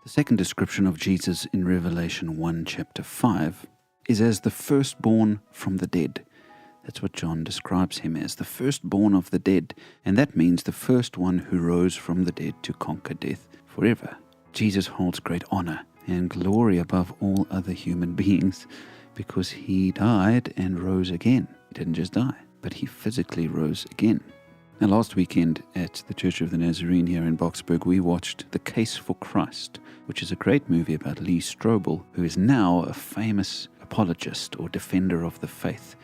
The second description of Jesus in Revelation 1 chapter 5 is as the firstborn from the dead. That's what John describes him as, the firstborn of the dead, and that means the first one who rose from the dead to conquer death forever. Jesus holds great honor and glory above all other human beings because he died and rose again. He didn't just die, but he physically rose again. Now, last weekend at the Church of the Nazarene here in Boksburg, we watched The Case for Christ, which is a great movie about Lee Strobel, who is now a famous apologist or defender of the faith.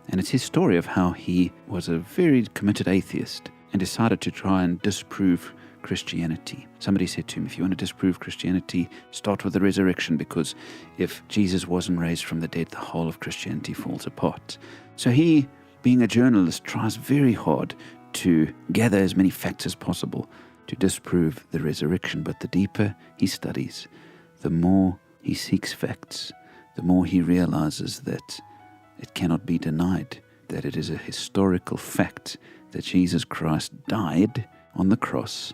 And it's his story of how he was a very committed atheist and decided to try and disprove Christianity. Somebody said to him, if you want to disprove Christianity, start with the resurrection, because if Jesus wasn't raised from the dead, the whole of Christianity falls apart. So he, being a journalist, tries very hard to gather as many facts as possible to disprove the resurrection. But the deeper he studies, the more he seeks facts, the more he realizes that it cannot be denied, that it is a historical fact that Jesus Christ died on the cross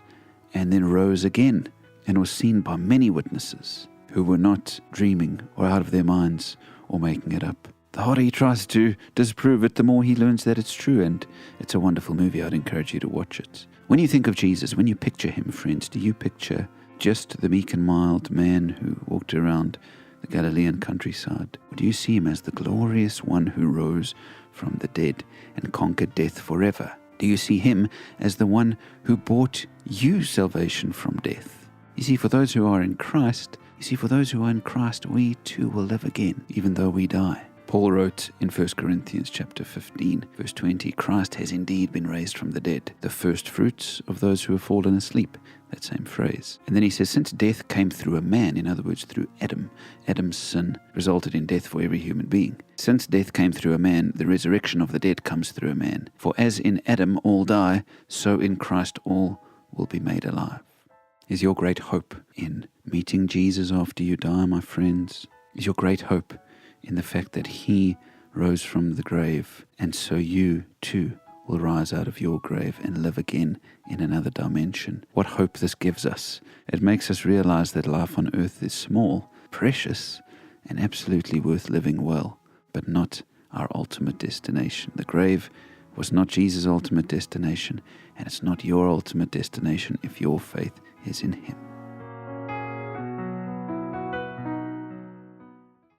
and then rose again and was seen by many witnesses who were not dreaming or out of their minds or making it up. The harder he tries to disprove it, the more he learns that it's true, and it's a wonderful movie. I'd encourage you to watch it. When you think of Jesus, when you picture him, friends, do you picture just the meek and mild man who walked around the Galilean countryside? Or do you see him as the glorious one who rose from the dead and conquered death forever? Do you see him as the one who brought you salvation from death? You see, for those who are in Christ, we too will live again, even though we die. Paul wrote in 1 Corinthians chapter 15, verse 20, Christ has indeed been raised from the dead, the first fruits of those who have fallen asleep. That same phrase. And then he says, since death came through a man, in other words, through Adam, Adam's sin resulted in death for every human being. Since death came through a man, the resurrection of the dead comes through a man. For as in Adam all die, so in Christ all will be made alive. Is your great hope in meeting Jesus after you die, my friends? Is your great hope in the fact that he rose from the grave, and so you too will rise out of your grave and live again in another dimension? What hope this gives us. It makes us realize that life on earth is small, precious, and absolutely worth living well, but not our ultimate destination. The grave was not Jesus' ultimate destination, and it's not your ultimate destination if your faith is in him.